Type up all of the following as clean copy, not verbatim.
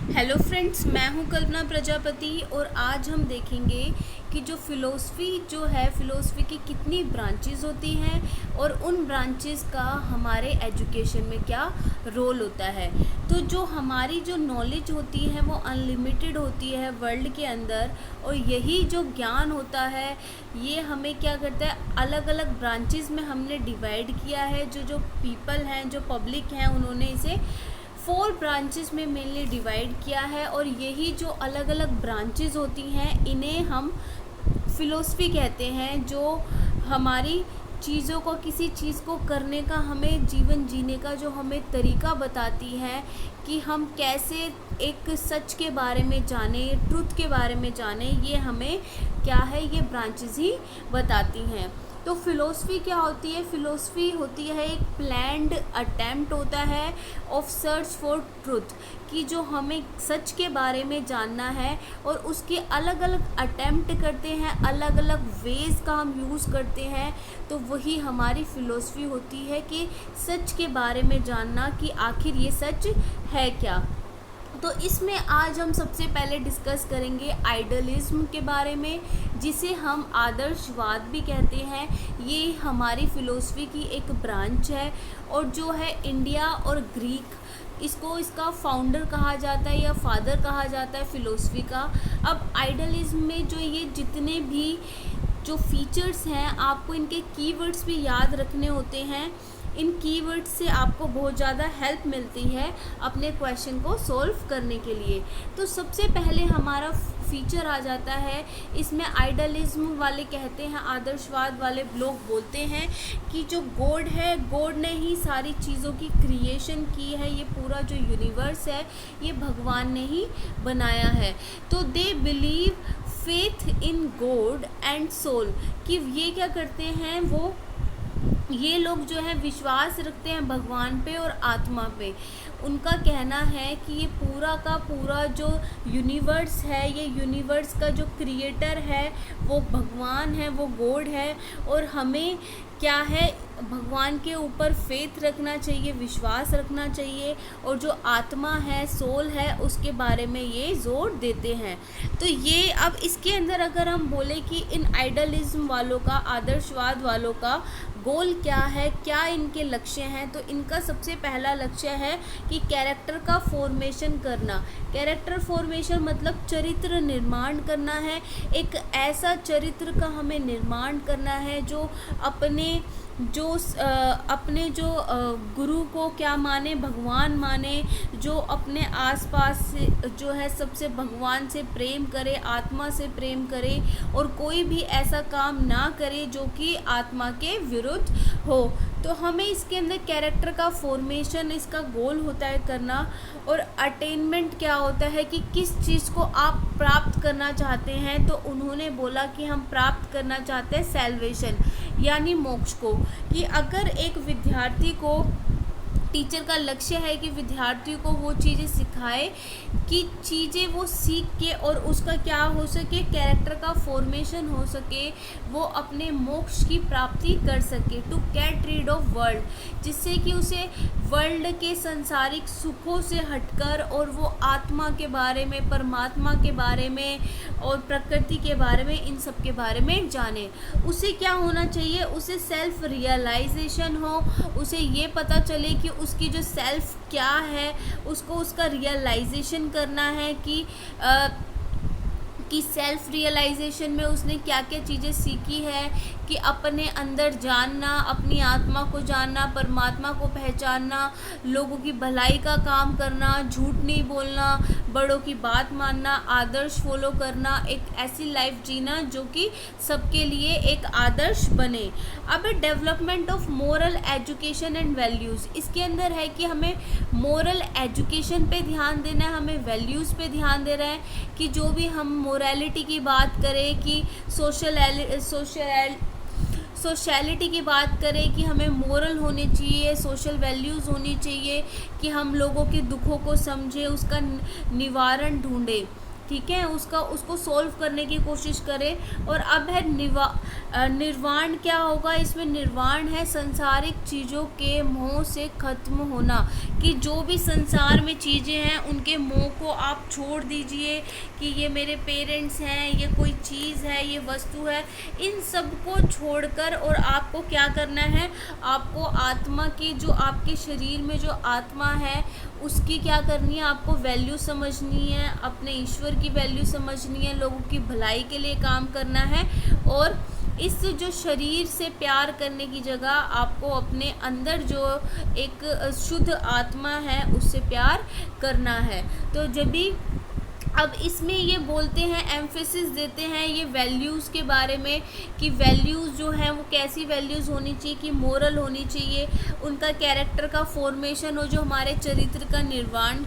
Hello friends, मैं हूं कल्पना प्रजापति और आज हम देखेंगे कि जो फ़िलोसफ़ी की कितनी ब्रांचेस होती हैं और उन ब्रांचेस का हमारे एजुकेशन में क्या रोल होता है। तो जो हमारी जो नॉलेज होती है वो अनलिमिटेड होती है वर्ल्ड के अंदर, और यही जो ज्ञान होता है ये हमें क्या करता है, अलग अलग ब्रांचेस में हमने डिवाइड किया है। जो जो पीपल हैं, जो पब्लिक हैं, उन्होंने इसे 4 ब्रांचेस में मेनली डिवाइड किया है। और यही जो अलग अलग ब्रांचेस होती हैं इन्हें हम फ़िलोसफ़ी कहते हैं, जो हमारी चीज़ों को, किसी चीज़ को करने का, हमें जीवन जीने का जो हमें तरीका बताती है कि हम कैसे एक सच के बारे में जानें, ट्रुथ के बारे में जानें, ये हमें क्या है, ये ब्रांचेस ही बताती हैं। तो फ़िलोसफ़ी क्या होती है? फ़िलोसफ़ी होती है एक प्लान्ड अटेम्प्ट होता है ऑफ सर्च फॉर ट्रुथ, कि जो हमें सच के बारे में जानना है और उसके अलग अलग अटेम्प्ट करते हैं, अलग अलग वेज़ का हम यूज़ करते हैं। तो वही हमारी फ़िलोसफ़ी होती है कि सच के बारे में जानना कि आखिर ये सच है क्या। तो इसमें आज हम सबसे पहले डिस्कस करेंगे आइडियलिज्म के बारे में, जिसे हम आदर्शवाद भी कहते हैं। ये हमारी फ़िलोसफ़ी की एक ब्रांच है और जो है इंडिया और ग्रीक, इसका फाउंडर कहा जाता है या फादर कहा जाता है फ़िलोसफ़ी का। अब आइडियलिज्म में जो ये जितने भी जो फीचर्स हैं, आपको इनके कीवर्ड्स भी याद रखने होते हैं। इन कीवर्ड्स से आपको बहुत ज़्यादा हेल्प मिलती है अपने क्वेश्चन को सॉल्व करने के लिए। तो सबसे पहले हमारा फीचर आ जाता है, इसमें आइडियलिज्म वाले कहते हैं, आदर्शवाद वाले लोग बोलते हैं कि जो गॉड है, गॉड ने ही सारी चीज़ों की क्रिएशन की है। ये पूरा जो यूनिवर्स है ये भगवान ने ही बनाया है। तो they believe faith in God and soul, कि ये क्या करते हैं, ये लोग जो है विश्वास रखते हैं भगवान पे और आत्मा पे। उनका कहना है कि ये पूरा का पूरा जो यूनिवर्स है, ये यूनिवर्स का जो क्रिएटर है वो भगवान है, वो गॉड है। और हमें क्या है, भगवान के ऊपर फेथ रखना चाहिए, विश्वास रखना चाहिए। और जो आत्मा है, सोल है, उसके बारे में ये जोर देते हैं। तो ये अब इसके अंदर अगर हम बोले कि इन आइडियलिज्म वालों का, आदर्शवाद वालों का गोल क्या है, क्या इनके लक्ष्य हैं, तो इनका सबसे पहला लक्ष्य है कि कैरेक्टर का फॉर्मेशन करना। कैरेक्टर फॉर्मेशन मतलब चरित्र निर्माण करना है। एक ऐसा चरित्र का हमें निर्माण करना है जो अपने गुरु को क्या माने, भगवान माने, जो अपने आसपास से जो है सबसे भगवान से प्रेम करे, आत्मा से प्रेम करे, और कोई भी ऐसा काम ना करे जो कि आत्मा के विरुद्ध हो। तो हमें इसके अंदर कैरेक्टर का फॉर्मेशन, इसका गोल होता है करना। और अटेनमेंट क्या होता है कि किस चीज़ को आप प्राप्त करना चाहते हैं। तो उन्होंने बोला कि हम प्राप्त करना चाहते हैं सैल्वेशन, यानी मोक्ष को। कि अगर एक विद्यार्थी को, टीचर का लक्ष्य है कि विद्यार्थियों को वो चीज़ें सिखाए कि चीज़ें वो सीख के और उसका क्या हो सके, कैरेक्टर का फॉर्मेशन हो सके, वो अपने मोक्ष की प्राप्ति कर सके, to get rid of world, जिससे कि उसे वर्ल्ड के संसारिक सुखों से हटकर और वो आत्मा के बारे में, परमात्मा के बारे में और प्रकृति के बारे में, इन सब के बारे में जाने। उसे क्या होना चाहिए, उसे सेल्फ रियलाइजेशन हो, उसे ये पता चले कि उसकी जो सेल्फ क्या है, उसको उसका रियलाइजेशन करना है कि सेल्फ रियलाइजेशन में उसने क्या क्या चीज़ें सीखी है, कि अपने अंदर जानना, अपनी आत्मा को जानना, परमात्मा को पहचानना, लोगों की भलाई का काम करना, झूठ नहीं बोलना, बड़ों की बात मानना, आदर्श फॉलो करना, एक ऐसी लाइफ जीना जो कि सबके लिए एक आदर्श बने। अब development of moral education and values, इसके अंदर है कि हमें मोरल एजुकेशन पे ध्यान देना है, हमें वैल्यूज़ पे ध्यान देना है। कि जो भी हम मोरालिटी की बात करें, कि सोशलिटी की बात करें, कि हमें मोरल होने चाहिए, सोशल वैल्यूज़ होनी चाहिए, कि हम लोगों के दुखों को समझें, उसका निवारण ढूंढें। ठीक है, उसको सोल्व करने की कोशिश करें। और अब है निर्वाण। क्या होगा इसमें? निर्वाण है संसारिक चीज़ों के मोह से खत्म होना, कि जो भी संसार में चीज़ें हैं उनके मोह को आप छोड़ दीजिए, कि ये मेरे पेरेंट्स हैं, ये कोई चीज़ है, ये वस्तु है, इन सब को छोड़कर और आपको क्या करना है, आपको आत्मा की, जो आपके शरीर में जो आत्मा है उसकी क्या करनी है, आपको वैल्यू समझनी है, अपने ईश्वर की वैल्यू समझनी है, लोगों की भलाई के लिए काम करना है। और इस जो शरीर से प्यार करने की जगह आपको अपने अंदर जो एक शुद्ध आत्मा है उससे प्यार करना है। तो जब भी अब इसमें ये बोलते हैं, एम्फेसिस देते हैं ये वैल्यूज़ के बारे में, कि वैल्यूज़ जो हैं वो कैसी वैल्यूज़ होनी चाहिए, कि मोरल होनी चाहिए, उनका कैरेक्टर का फॉर्मेशन हो जो हमारे चरित्र का निर्माण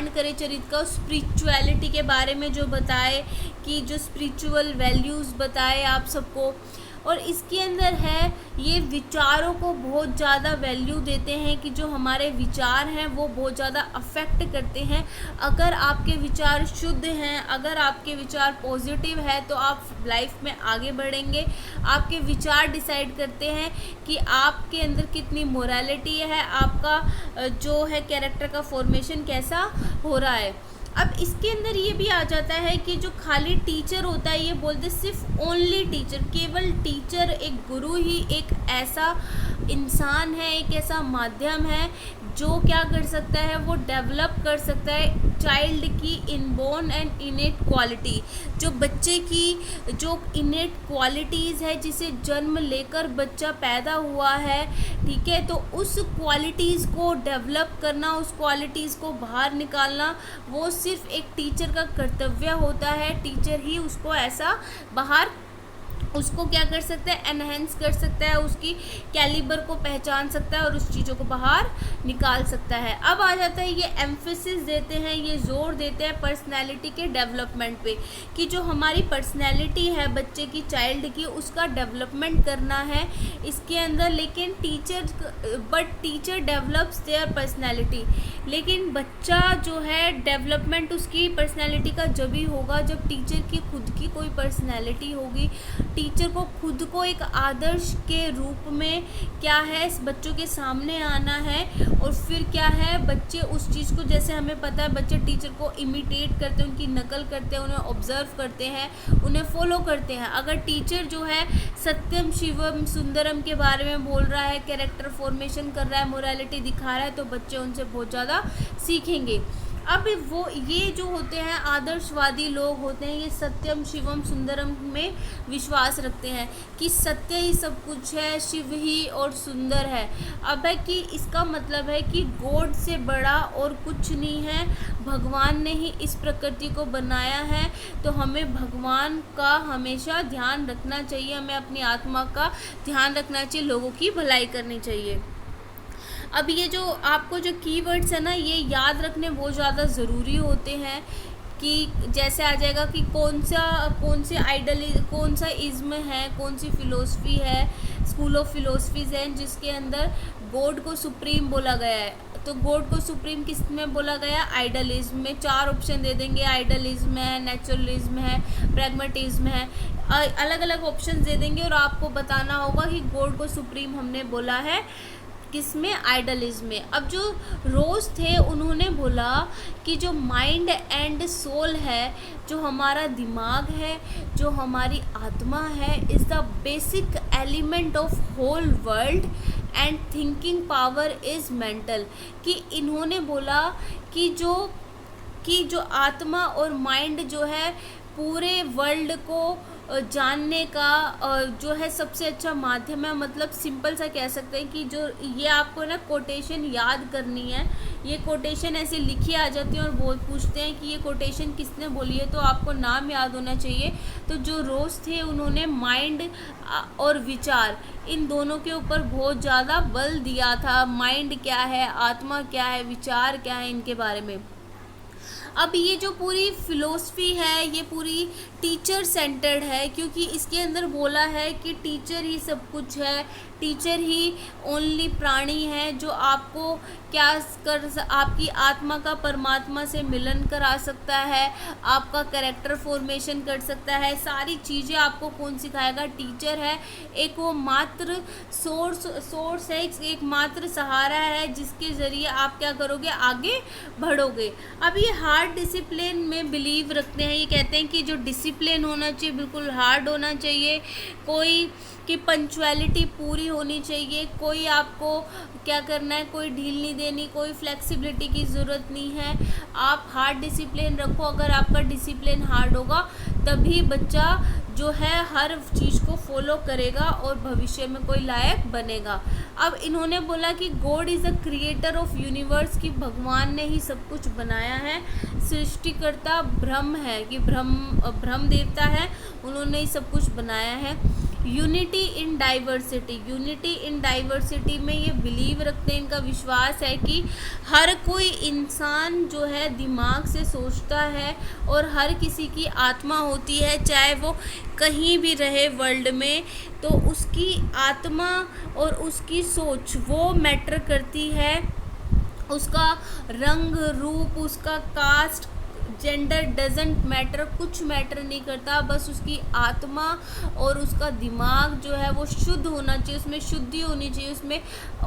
करे चरित्र का। स्पिरिचुअलिटी के बारे में जो बताए, कि जो स्पिरिचुअल वैल्यूज़ बताए आप सबको। और इसके अंदर है ये विचारों को बहुत ज़्यादा वैल्यू देते हैं, कि जो हमारे विचार हैं वो बहुत ज़्यादा अफेक्ट करते हैं। अगर आपके विचार शुद्ध हैं, अगर आपके विचार पॉजिटिव है तो आप लाइफ में आगे बढ़ेंगे। आपके विचार डिसाइड करते हैं कि आपके अंदर कितनी मोरालिटी है, आपका जो है कैरेक्टर का फॉर्मेशन कैसा हो रहा है। अब इसके अंदर ये भी आ जाता है कि जो खाली टीचर होता है, ये बोलते सिर्फ ओनली टीचर, केवल टीचर, एक गुरु ही एक ऐसा इंसान है, एक ऐसा माध्यम है जो क्या कर सकता है, वो डेवलप कर सकता है चाइल्ड की इनबोर्न एंड इनेट क्वालिटी, जो बच्चे की जो इनेट क्वालिटीज़ है, जिसे जन्म लेकर बच्चा पैदा हुआ है, ठीक है, तो उस क्वालिटीज़ को डेवलप करना, उस क्वालिटीज़ को बाहर निकालना, वो सिर्फ एक टीचर का कर्तव्य होता है। टीचर ही उसको ऐसा बाहर, उसको क्या कर सकता है, एनहेंस कर सकता है, उसकी कैलिबर को पहचान सकता है और उस चीज़ों को बाहर निकाल सकता है। अब आ जाता है ये एम्फेसिस देते हैं, ये जोर देते हैं पर्सनैलिटी के डेवलपमेंट पे, कि जो हमारी पर्सनैलिटी है बच्चे की, चाइल्ड की, उसका डेवलपमेंट करना है इसके अंदर। लेकिन टीचर डेवलप्स देयर पर्सनैलिटी, लेकिन बच्चा जो है डेवलपमेंट उसकी पर्सनैलिटी का जब ही होगा जब टीचर की खुद की कोई पर्सनैलिटी होगी। टीचर को खुद को एक आदर्श के रूप में क्या है इस बच्चों के सामने आना है, और फिर क्या है, बच्चे उस चीज़ को, जैसे हमें पता है बच्चे टीचर को इमिटेट करते हैं, उनकी नकल करते हैं, उन्हें ऑब्जर्व करते हैं, उन्हें फॉलो करते हैं। अगर टीचर जो है सत्यम शिवम सुंदरम के बारे में बोल रहा है, कैरेक्टर फॉर्मेशन कर रहा है, मोरालिटी दिखा रहा है, तो बच्चे उनसे बहुत ज़्यादा सीखेंगे। अब वो ये जो होते हैं आदर्शवादी लोग होते हैं, ये सत्यम शिवम सुंदरम में विश्वास रखते हैं कि सत्य ही सब कुछ है, शिव ही और सुंदर है। अब है कि इसका मतलब है कि गॉड से बड़ा और कुछ नहीं है, भगवान ने ही इस प्रकृति को बनाया है, तो हमें भगवान का हमेशा ध्यान रखना चाहिए, हमें अपनी आत्मा का ध्यान रखना चाहिए, लोगों की भलाई करनी चाहिए। अब ये जो आपको जो कीवर्ड्स है ना, ये याद रखने बहुत ज़्यादा ज़रूरी होते हैं, कि जैसे आ जाएगा कि कौन सा इज़्म है, कौन सी फ़िलोसफी है, स्कूल ऑफ फ़िलोसफीज़ हैं जिसके अंदर गॉड को सुप्रीम बोला गया है। तो गॉड को सुप्रीम किस में बोला गया? आइडलिज्म में। 4 ऑप्शन दे देंगे, आइडलिज्म है, नेचुरलिज्म है, प्रैग्मेटिज्म है, अलग अलग ऑप्शन दे देंगे और आपको बताना होगा कि गॉड को सुप्रीम हमने बोला है किसमें? आइडलिज्म में। अब जो रोज थे उन्होंने बोला कि जो माइंड एंड सोल है, जो हमारा दिमाग है, जो हमारी आत्मा है, is the basic element of whole world and thinking power is mental. कि इन्होंने बोला कि जो आत्मा और माइंड जो है पूरे वर्ल्ड को जानने का जो है सबसे अच्छा माध्यम है। मतलब सिंपल सा कह सकते हैं कि जो ये आपको ना कोटेशन याद करनी है, ये कोटेशन ऐसे लिखी आ जाती है और बहुत पूछते हैं कि ये कोटेशन किसने बोली है, तो आपको नाम याद होना चाहिए। तो जो रोज थे उन्होंने माइंड और विचार, इन दोनों के ऊपर बहुत ज़्यादा बल दिया था। माइंड क्या है, आत्मा क्या है, विचार क्या है, इनके बारे में। अब ये जो पूरी फिलोसफी है ये पूरी टीचर सेंटर्ड है, क्योंकि इसके अंदर बोला है कि टीचर ही सब कुछ है, टीचर ही ओनली प्राणी है जो आपको क्या आपकी आत्मा का परमात्मा से मिलन करा सकता है, आपका कैरेक्टर फॉर्मेशन कर सकता है, सारी चीज़ें आपको कौन सिखाएगा? टीचर है। एक वो मात्र सोर्स है, एक मात्र सहारा है जिसके ज़रिए आप क्या करोगे? आगे बढ़ोगे। अब ये हार्ड डिसिप्लिन में बिलीव रखते हैं, ये कहते हैं कि जो डिसिप्लिन होना चाहिए बिल्कुल हार्ड होना चाहिए, कोई कि पंक्चुअलिटी पूरी होनी चाहिए, कोई आपको क्या करना है, कोई ढील नहीं देनी, कोई फ्लेक्सिबिलिटी की ज़रूरत नहीं है। आप हार्ड डिसिप्लिन रखो। अगर आपका डिसिप्लिन हार्ड होगा तभी बच्चा जो है हर चीज़ को फॉलो करेगा और भविष्य में कोई लायक बनेगा। अब इन्होंने बोला कि God is a creator of universe, कि भगवान ने ही सब कुछ बनाया है, सृष्टिकर्ता ब्रह्म है, कि ब्रह्म देवता है, उन्होंने ही सब कुछ बनाया है। Unity in diversity, unity in diversity में ये बिलीव रखते हैं, इनका विश्वास है कि हर कोई इंसान जो है दिमाग से सोचता है और हर किसी की आत्मा होती है, चाहे वो कहीं भी रहे वर्ल्ड में, तो उसकी आत्मा और उसकी सोच वो मैटर करती है। उसका रंग रूप, उसका कास्ट, जेंडर डजेंट मैटर, कुछ मैटर नहीं करता, बस उसकी आत्मा और उसका दिमाग जो है वो शुद्ध होना चाहिए, उसमें शुद्धि होनी चाहिए,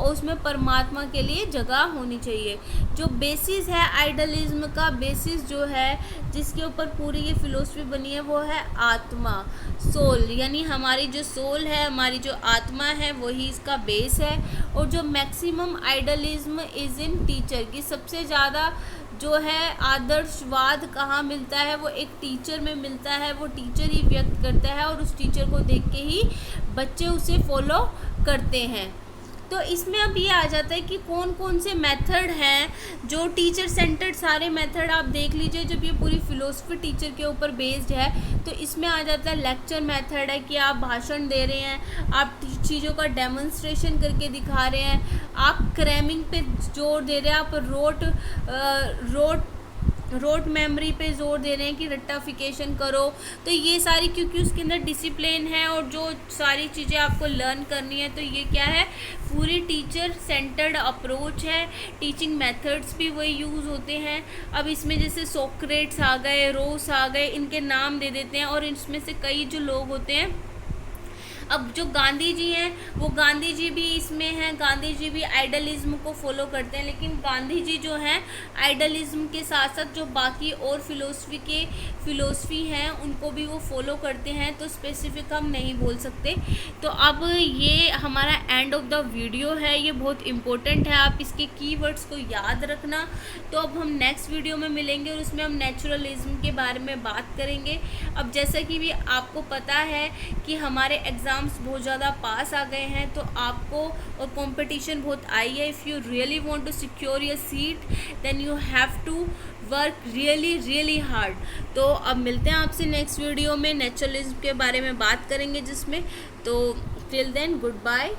उसमें परमात्मा के लिए जगह होनी चाहिए। जो बेसिस है आइडलिज्म का, बेसिस जो है जिसके ऊपर पूरी ये फिलोसफी बनी है वो है आत्मा, सोल, यानी हमारी जो सोल है, हमारी जो आत्मा है वही इसका बेस है। और जो maximum idealism is in teacher, की सबसे ज़्यादा जो है आदर्शवाद कहाँ मिलता है? वो एक टीचर में मिलता है, वो टीचर ही व्यक्त करता है और उस टीचर को देख के ही बच्चे उसे फॉलो करते हैं। तो इसमें अब ये आ जाता है कि कौन कौन से मेथड हैं जो टीचर सेंटर्ड, सारे मेथड आप देख लीजिए। जब ये पूरी फिलोसफी टीचर के ऊपर बेस्ड है तो इसमें आ जाता है लेक्चर मेथड है, कि आप भाषण दे रहे हैं, आप चीज़ों का डेमोन्स्ट्रेशन करके दिखा रहे हैं, आप क्रैमिंग पे जोर दे रहे हैं, आप रोट मेमोरी पे जोर दे रहे हैं कि रट्टाफिकेशन करो। तो ये सारी, क्योंकि उसके अंदर डिसिप्लिन है और जो सारी चीज़ें आपको लर्न करनी है, तो ये क्या है? पूरी टीचर सेंटर्ड अप्रोच है। टीचिंग मेथड्स भी वही यूज़ होते हैं। अब इसमें जैसे सोक्रेट्स आ गए, रोस आ गए, इनके नाम दे देते हैं, और इसमें से कई जो लोग होते हैं, अब जो गांधी जी हैं वो गांधी जी भी इसमें हैं, गांधी जी भी आइडलिज्म को फॉलो करते हैं, लेकिन गांधी जी जो हैं आइडलिज्म के साथ साथ जो बाकी और फिलोसफी हैं उनको भी वो फॉलो करते हैं, तो स्पेसिफिक हम नहीं बोल सकते। तो अब ये हमारा एंड ऑफ द वीडियो है, ये बहुत इम्पोर्टेंट है, आप इसके कीवर्ड्स को याद रखना। तो अब हम नेक्स्ट वीडियो में मिलेंगे और उसमें हम नेचुरलिज्म के बारे में बात करेंगे। अब जैसा कि भी आपको पता है कि हमारे एग्ज़ाम्स बहुत ज़्यादा पास आ गए हैं, तो आपको और कंपटीशन बहुत आई है। If you really want to secure your seat then you have to work really hard. तो अब मिलते हैं आपसे नेक्स्ट वीडियो में, नेचुरलिज्म के बारे में बात करेंगे जिसमें। तो टिल देन गुड बाय।